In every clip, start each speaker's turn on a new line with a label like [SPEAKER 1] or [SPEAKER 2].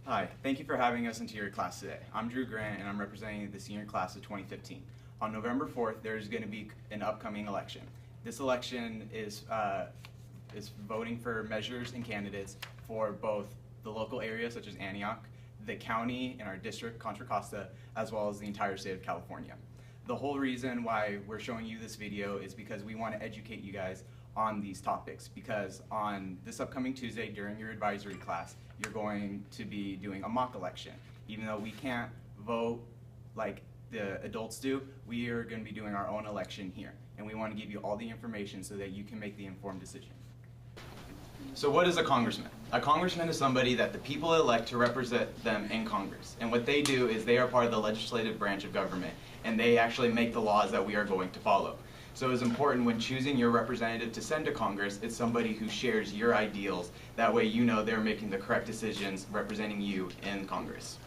[SPEAKER 1] Hi, thank you for having us into your class today. I'm Drew Grant and I'm representing the senior class of 2015. On November 4th, there's going to be an upcoming election. This election is voting for measures and candidates for both the local area, such as Antioch, the county and our district, Contra Costa, as well as the entire state of California. The whole reason why we're showing you this video is because we want to educate you guys on these topics, because on this upcoming Tuesday during your advisory class, you're going to be doing a mock election. Even though we can't vote like the adults do, we are going to be doing our own election here. And we want to give you all the information so that you can make the informed decision. So what is a congressman? A congressman is somebody that the people elect to represent them in Congress. And what they do is they are part of the legislative branch of government, and they actually make the laws that we are going to follow. So it's important when choosing your representative to send to Congress, it's somebody who shares your ideals. That way you know they're making the correct decisions representing you in Congress.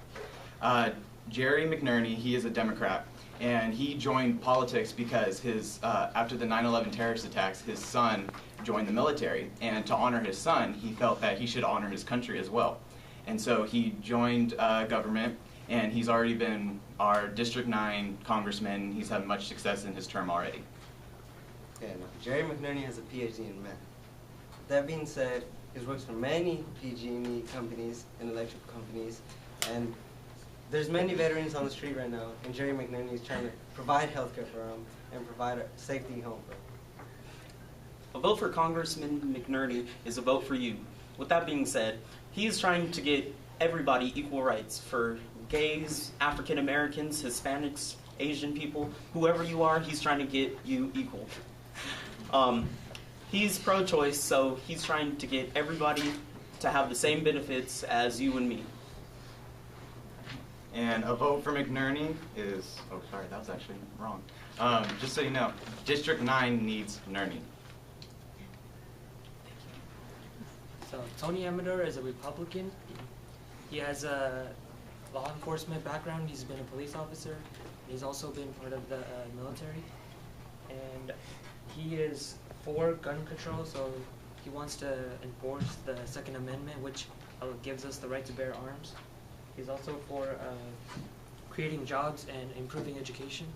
[SPEAKER 1] Jerry McNerney, he is a Democrat, and he joined politics because after the 9/11 terrorist attacks, his son joined the military, and to honor his son, he felt that he should honor his country as well. And so he joined government, and he's already been our District 9 congressman. He's had much success in his term already.
[SPEAKER 2] Okay, now, Jerry McNerney has a PhD in math. That being said, he works for many PG&E companies and electrical companies, and there's many veterans on the street right now, and Jerry McNerney is trying to provide health care for them and provide a safety home for them.
[SPEAKER 3] A vote for Congressman McNerney is a vote for you. With that being said, he is trying to get everybody equal rights for gays, African Americans, Hispanics, Asian people, whoever you are, he's trying to get you equal. He's pro-choice, so he's trying to get everybody to have the same benefits as you and me.
[SPEAKER 1] And a vote for McNerney is, oh sorry, that was actually wrong. Just so you know, District 9 needs Nerney.
[SPEAKER 4] So Tony Amador is a Republican. He has a law enforcement background. He's been a police officer. He's also been part of the military. And he is for gun control, so he wants to enforce the Second Amendment, which gives us the right to bear arms. He's also for creating jobs and improving education.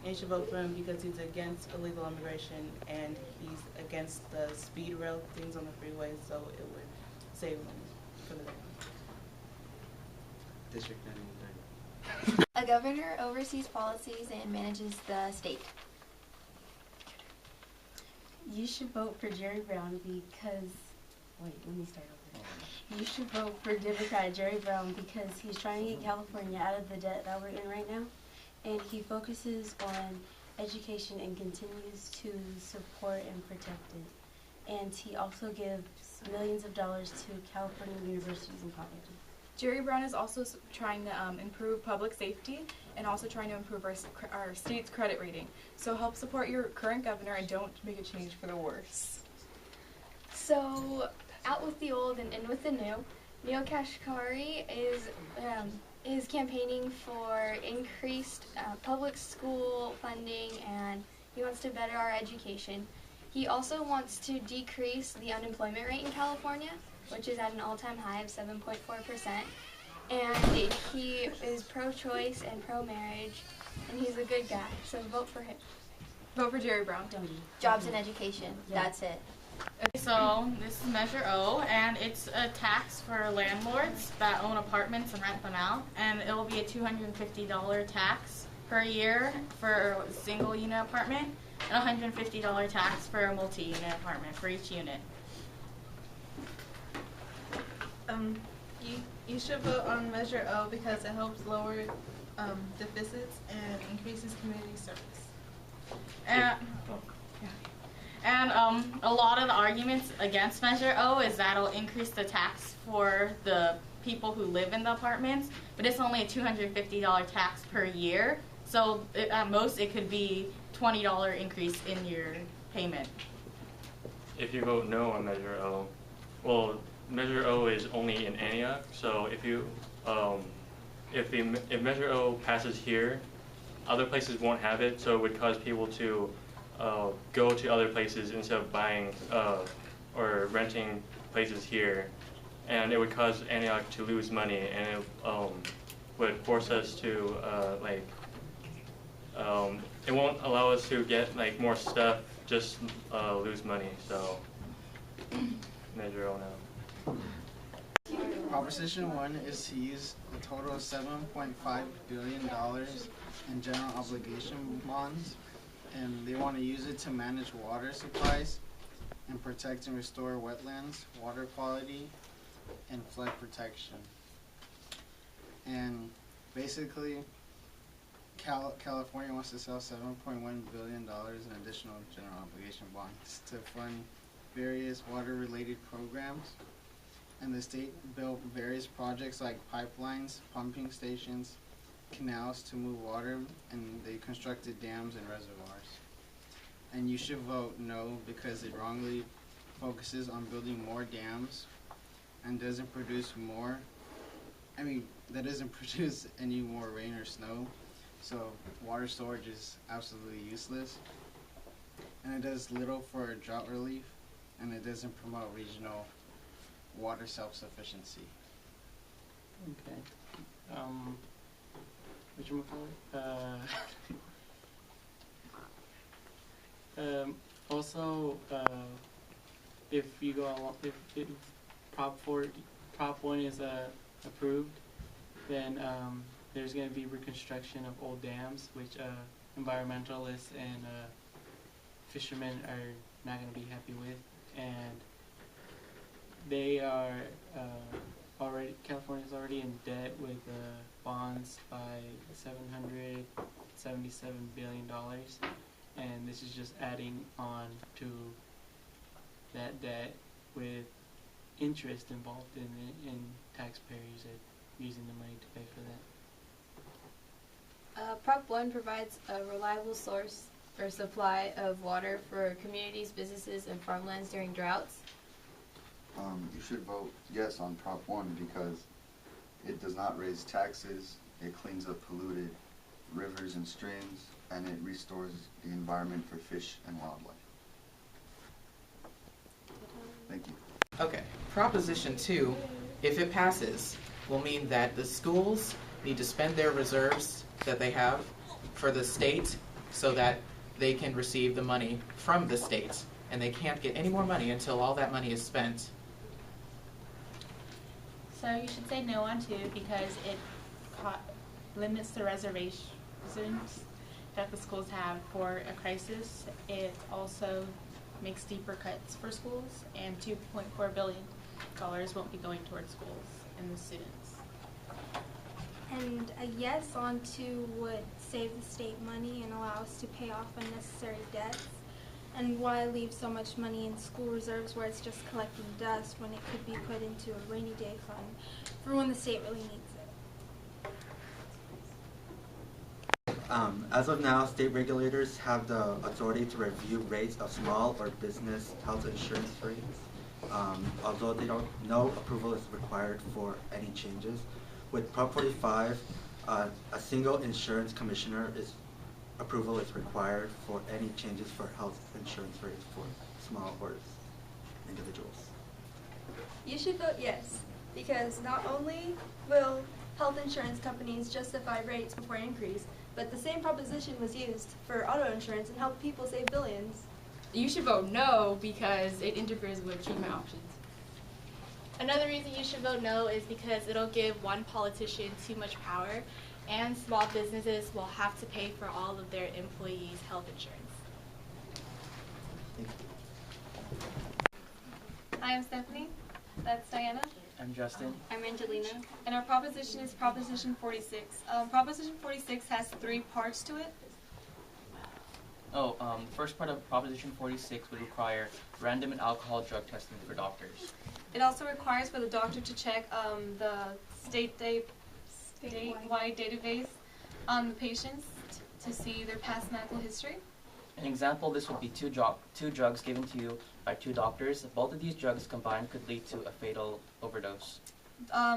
[SPEAKER 5] And you should vote for him because he's against illegal immigration and he's against the speed rail things on the freeway, so it would save money for the government.
[SPEAKER 2] District 9.
[SPEAKER 6] A governor oversees policies and manages the state.
[SPEAKER 7] You should vote for Jerry Brown because, wait, let me start over. You should vote for Democrat Jerry Brown because he's trying to get California out of the debt that we're in right now. And he focuses on education and continues to support and protect it. And he also gives millions of dollars to California universities and colleges.
[SPEAKER 8] Jerry Brown is also trying to improve public safety and also trying to improve our state's credit rating. So help support your current governor and don't make a change for the worse.
[SPEAKER 6] So, out with the old and in with the new. Neil Kashkari is campaigning for increased public school funding, and he wants to better our education. He also wants to decrease the unemployment rate in California, which is at an all-time high of 7.4%. And he is pro-choice and pro-marriage, and he's a good guy, so vote for him.
[SPEAKER 8] Vote for Jerry Brown.
[SPEAKER 6] Jobs and education, that's it.
[SPEAKER 9] Okay, so this is Measure O, and it's a tax for landlords that own apartments and rent them out, and it will be a $250 tax per year for a single unit apartment, and a $150 tax for a multi-unit apartment for each unit.
[SPEAKER 5] You should vote on Measure O because it helps lower deficits and increases community service.
[SPEAKER 9] And a lot of the arguments against Measure O is that it'll increase the tax for the people who live in the apartments, but it's only a $250 tax per year, so at most it could be $20 increase in your payment.
[SPEAKER 10] If you vote no on Measure O, well, Measure O is only in Antioch, so if Measure O passes here, other places won't have it, so it would cause people to go to other places instead of buying or renting places here and it would cause Antioch to lose money, and it would force us to it won't allow us to get like more stuff, just lose money. So Measure O now.
[SPEAKER 11] Proposition 1 is to use a total of $7.5 billion in general obligation bonds, and they want to use it to manage water supplies and protect and restore wetlands, water quality, and flood protection. And basically, California wants to sell $7.1 billion in additional general obligation bonds to fund various water-related programs. And the state built various projects like pipelines, pumping stations, canals to move water, and they constructed dams and reservoirs. And you should vote no because it wrongly focuses on building more dams and doesn't produce more, that doesn't produce any more rain or snow. So water storage is absolutely useless. And it does little for drought relief, and it doesn't promote regional water self-sufficiency.
[SPEAKER 12] Okay. Also, if you go along, if Prop 1 is approved, then there's going to be reconstruction of old dams, which environmentalists and fishermen are not going to be happy with, and they are California's already in debt with bonds by $777 billion, and this is just adding on to that debt with interest involved in it, and taxpayers are using the money to pay for that.
[SPEAKER 13] Prop 1 provides a reliable source or supply of water for communities, businesses, and farmlands during droughts.
[SPEAKER 14] You should vote yes on Prop 1 because it does not raise taxes, it cleans up polluted rivers and streams, and it restores the environment for fish and wildlife. Thank you.
[SPEAKER 15] Okay, Proposition 2, if it passes, will mean that the schools need to spend their reserves that they have for the state so that they can receive the money from the state, and they can't get any more money until all that money is spent.
[SPEAKER 9] So you should say no on 2 because it limits the reservations that the schools have for a crisis. It also makes deeper cuts for schools, and $2.4 billion won't be going towards schools and the students.
[SPEAKER 16] And a yes on 2 would save the state money and allow us to pay off unnecessary debts. And why leave so much money in school reserves where it's just collecting dust when it could be put into a rainy day fund for when the state really needs it?
[SPEAKER 17] As of now, state regulators have the authority to review rates of small or business health insurance rates. Although no approval is required for any changes. With Prop 45, a single insurance commissioner approval is required for any changes for health insurance rates for small or individuals.
[SPEAKER 18] You should vote yes, because not only will health insurance companies justify rates before increase, but the same proposition was used for auto insurance and helped people save billions.
[SPEAKER 8] You should vote no because it interferes with treatment options.
[SPEAKER 19] Another reason you should vote no is because it'll give one politician too much power, and small businesses will have to pay for all of their employees' health insurance.
[SPEAKER 20] Hi, I'm Stephanie. That's Diana.
[SPEAKER 12] I'm Justin.
[SPEAKER 20] I'm Angelina. And our proposition is Proposition 46. Proposition 46 has 3 parts to it.
[SPEAKER 21] The first part of Proposition 46 would require random and alcohol drug testing for doctors.
[SPEAKER 20] It also requires for the doctor to check the statewide database on the patients to see their past medical history.
[SPEAKER 21] An example, this would be two drugs given to you by 2 doctors. Both of these drugs combined could lead to a fatal overdose.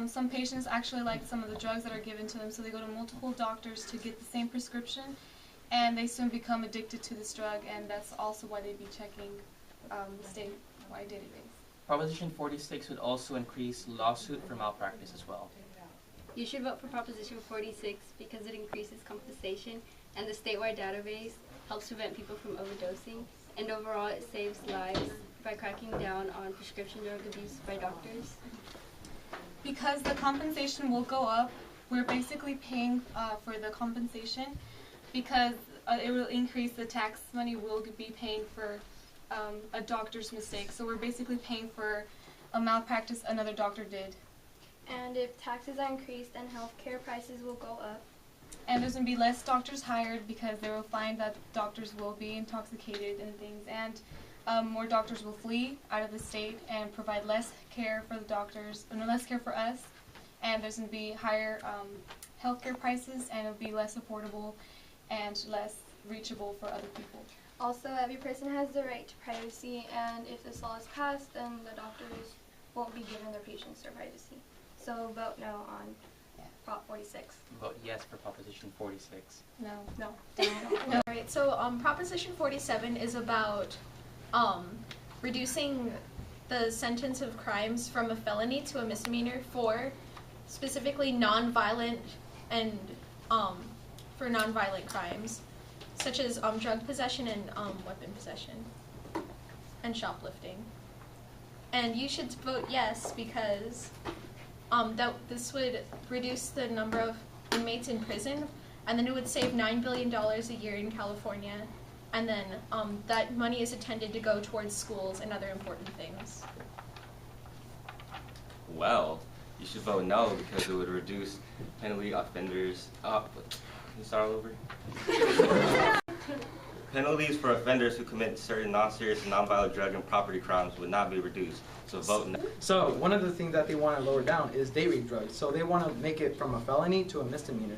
[SPEAKER 20] Some patients actually like some of the drugs that are given to them, so they go to multiple doctors to get the same prescription, and they soon become addicted to this drug, and that's also why they'd be checking the statewide database.
[SPEAKER 21] Proposition 46 would also increase lawsuit for malpractice as well.
[SPEAKER 13] You should vote for Proposition 46 because it increases compensation and the statewide database helps prevent people from overdosing, and overall it saves lives by cracking down on prescription drug abuse by doctors.
[SPEAKER 20] Because the compensation will go up, we're basically paying for the compensation because it will increase the tax money we'll be paying for a doctor's mistake. So we're basically paying for a malpractice another doctor did.
[SPEAKER 6] And if taxes are increased, then healthcare prices will go up.
[SPEAKER 20] And there's going to be less doctors hired because they will find that doctors will be intoxicated and things. And more doctors will flee out of the state and provide less care for the doctors, less care for us. And there's going to be higher healthcare prices, and it'll be less affordable and less reachable for other people.
[SPEAKER 6] Also, every person has the right to privacy, and if this law is passed, then the doctors won't be giving their patients their privacy. So vote no on Prop 46.
[SPEAKER 21] Vote yes for Proposition 46.
[SPEAKER 20] No.
[SPEAKER 6] No.
[SPEAKER 3] All right, so Proposition 47 is about reducing the sentence of crimes from a felony to a misdemeanor for specifically non-violent and for non-violent crimes, such as drug possession and weapon possession and shoplifting. And you should vote yes because this would reduce the number of inmates in prison, and then it would save $9 billion a year in California, and then that money is intended to go towards schools and other important things.
[SPEAKER 22] Well, you should vote no because it would reduce penalty offenders. Can you start all over? Penalties for offenders who commit certain non-serious and non-violent drug and property crimes would not be reduced. So vote no.
[SPEAKER 23] So one of the things that they want to lower down is date rape drugs. So they want to make it from a felony to a misdemeanor.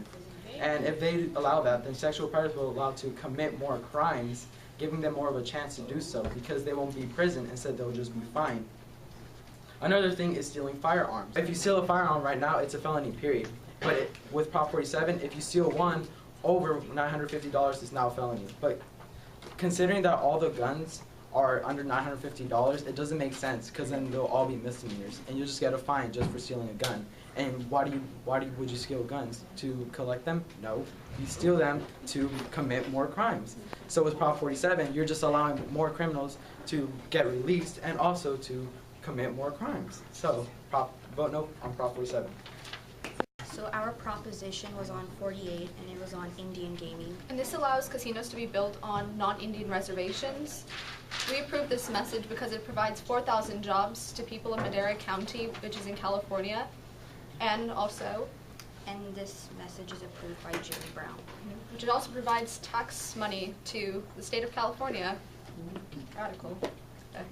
[SPEAKER 23] And if they allow that, then sexual predators will allow to commit more crimes, giving them more of a chance to do so because they won't be in prison. Instead, they'll just be fined. Another thing is stealing firearms. If you steal a firearm right now, it's a felony, period. But with Prop 47, if you steal one over $950, it's now a felony. But considering that all the guns are under $950, it doesn't make sense because then they'll all be misdemeanors, and you'll just get a fine just for stealing a gun. And would you steal guns? To collect them? No. You steal them to commit more crimes. So with Prop 47, you're just allowing more criminals to get released and also to commit more crimes. So vote no on Prop 47.
[SPEAKER 24] So our proposition was on 48, and it was on Indian gaming.
[SPEAKER 3] And this allows casinos to be built on non-Indian reservations. We approve this message because it provides 4,000 jobs to people in Madera County, which is in California, and also...
[SPEAKER 24] And this message is approved by Jerry Brown.
[SPEAKER 3] Which it also provides tax money to the state of California. Radical. Okay.